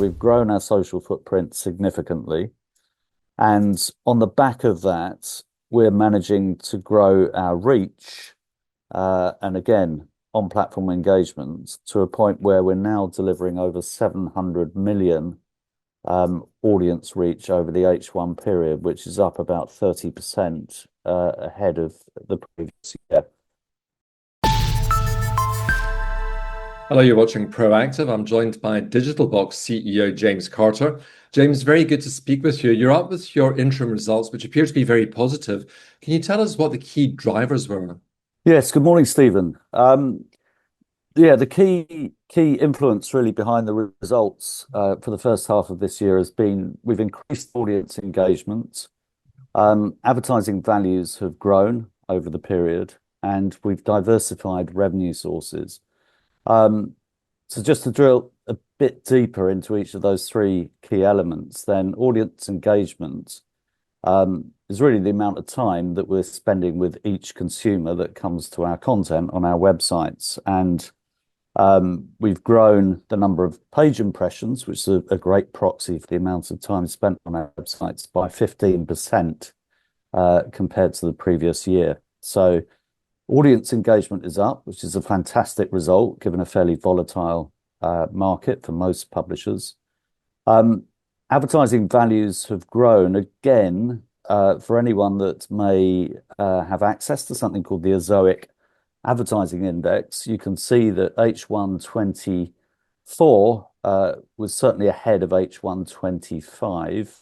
we've grown our social footprint significantly. And on the back of that, we're managing to grow our reach, and again, on-platform engagement to a point where we're now delivering over 700 million audience reach over the H1 period, which is up about 30% ahead of the previous year. Hello, you're watching Proactive. I'm joined by Digitalbox CEO James Carter. James, very good to speak with you. You're up with your interim results, which appear to be very positive. Can you tell us what the key drivers were? Yes, good morning, Stephen. The key influence really behind the results for the first half of this year has been we've increased audience engagement, advertising values have grown over the period, and we've diversified revenue sources. So just to drill a bit deeper into each of those three key elements, then audience engagement is really the amount of time that we're spending with each consumer that comes to our content on our websites. And we've grown the number of page impressions, which is a great proxy for the amount of time spent on our websites, by 15% compared to the previous year. So audience engagement is up, which is a fantastic result given a fairly volatile market for most publishers. Advertising values have grown again. For anyone that may have access to something called the Ezoic Advertising Index, you can see that H1 24 was certainly ahead of H1 25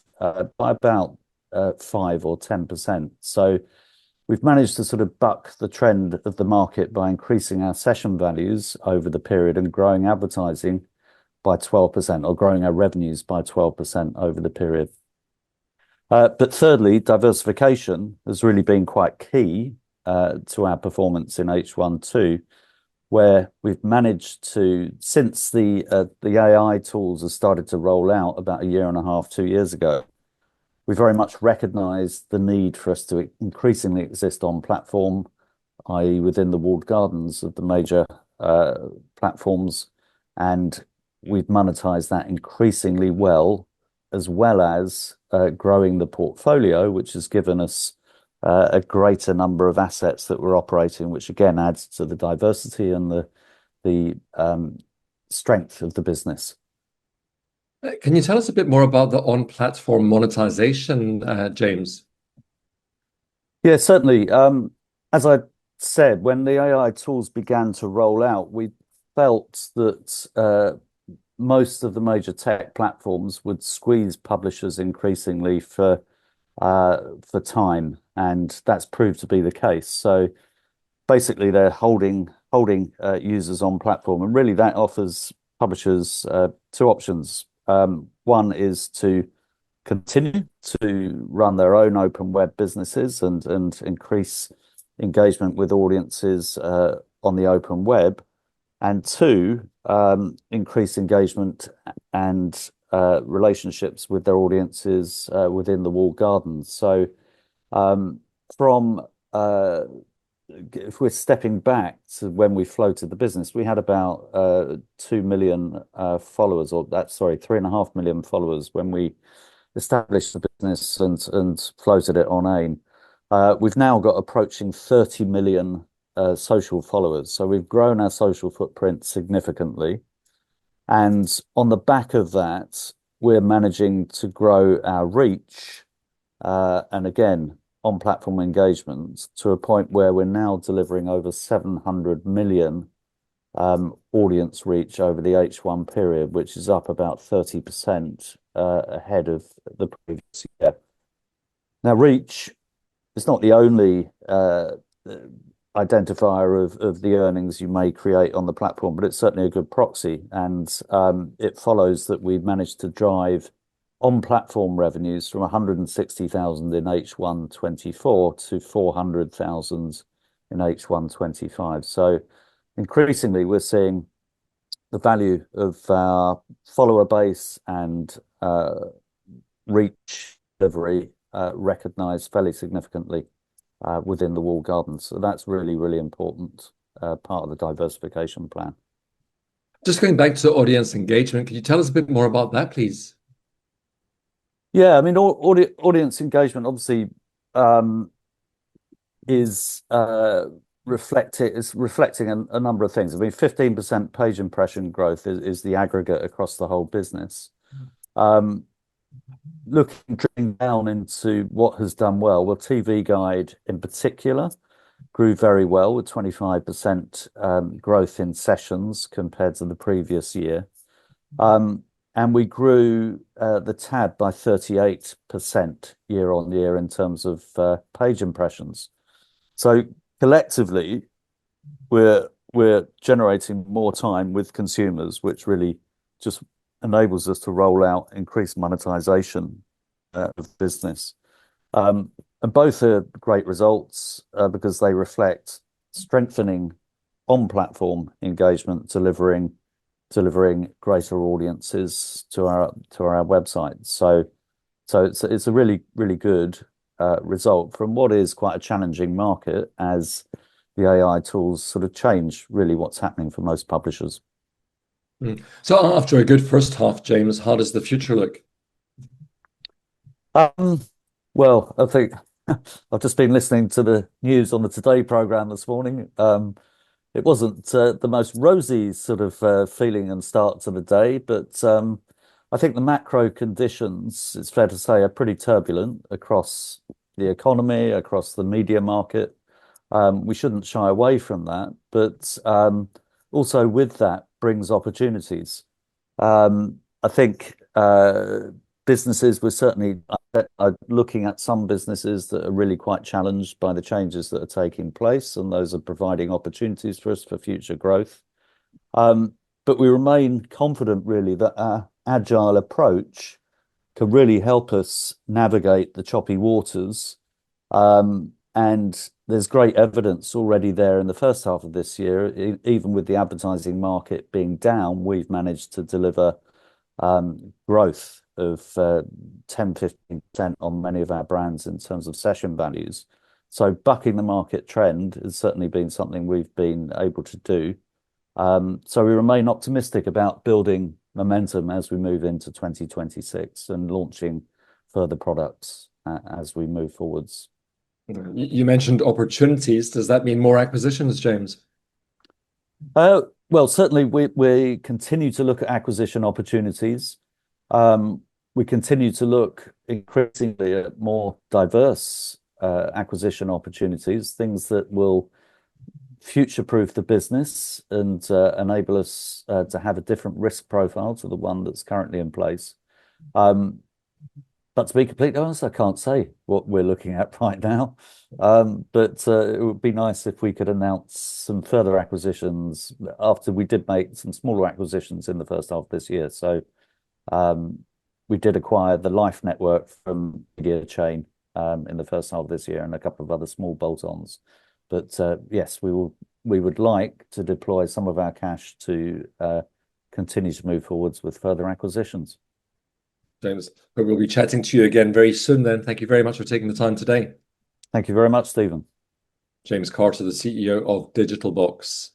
by about 5 or 10%. So we've managed to sort of buck the trend of the market by increasing our session values over the period and growing advertising by 12%, or growing our revenues by 12% over the period. But thirdly, diversification has really been quite key to our performance in H1 too, where we've managed to, since the AI tools have started to roll out about a year and a half, 2 years ago, we very much recognized the need for us to increasingly exist on platform, i.e. within the walled gardens of the major platforms, and we've monetized that increasingly well as growing the portfolio, which has given us a greater number of assets that we're operating, which again adds to the diversity and the strength of the business. Can you tell us a bit more about the on-platform monetization, James? Yeah, certainly. As I said, when the AI tools began to roll out, we felt that most of the major tech platforms would squeeze publishers increasingly for time, and that's proved to be the case. So basically, they're holding users on platform, and really that offers publishers two options. One is to continue to run their own open web businesses and increase engagement with audiences on the open web, and two, increase engagement and relationships with their audiences within the walled gardens. So if we're stepping back to when we floated the business, we had about 2 million followers, or that's, sorry, 3.5 million followers when we established the business and floated it on AIM. We've now got approaching 30 million social followers. So we've grown our social footprint significantly. And on the back of that, we're managing to grow our reach, and again, on-platform engagement to a point where we're now delivering over 700 million audience reach over the H1 period, which is up about 30% ahead of the previous year. Now, reach is not the only identifier of the earnings you may create on the platform, but it's certainly a good proxy. And it follows that we've managed to drive on-platform revenues from 160,000 in H1 24 to 400,000 in H1 25. So increasingly, we're seeing the value of our follower base and reach delivery recognized fairly significantly within the walled gardens. So that's really, really important part of the diversification plan. Just going back to audience engagement, can you tell us a bit more about that, please? Yeah, I mean, audience engagement obviously um, is reflecting a number of things. I mean, 15% page impression growth is the aggregate across the whole business. Um, drilling down into what has done well, TV Guide in particular grew very well with 25% growth in sessions compared to the previous year. And we grew the tab by 38% year on year in terms of page impressions. So collectively, we're generating more time with consumers, which really just enables us to roll out increased monetization of business. And both are great results because they reflect strengthening on-platform engagement, delivering greater audiences to our website. So it's a really good result from what is quite a challenging market as the AI tools sort of change really what's happening for most publishers. So after a good first half, James, how does the future look? Well, I think I've just been listening to the news on the Today program this morning. It wasn't the most rosy sort of feeling and start to the day, but I think the macro conditions, it's fair to say, are pretty turbulent across the economy, across the media market. We shouldn't shy away from that, but also with that brings opportunities. I think businesses were certainly looking at some businesses that are really quite challenged by the changes that are taking place, and those are providing opportunities for us for future growth. But we remain confident, really, that our agile approach can really help us navigate the choppy waters. And there's great evidence already there in the first half of this year. Even with the advertising market being down, we've managed to deliver growth of 10-15% on many of our brands in terms of session values. So bucking the market trend has certainly been something we've been able to do. So we remain optimistic about building momentum as we move into 2026 and launching further products as we move forwards. You mentioned opportunities. Does that mean more acquisitions, James? Well, certainly we continue to look at acquisition opportunities. We continue to look increasingly at more diverse acquisition opportunities, things that will future-proof the business and enable us to have a different risk profile to the one that's currently in place. But to be completely honest, I can't say what we're looking at right now. But it would be nice if we could announce some further acquisitions after we did make some smaller acquisitions in the first half of this year. So we did acquire the Life Network from Mediachain in the first half of this year and a couple of other small bolt-ons. But yes, we would like to deploy some of our cash to continue to move forwards with further acquisitions. James, but we'll be chatting to you again very soon then. Thank you very much for taking the time today. Thank you very much, Stephen. James Carter, the CEO of Digital Box.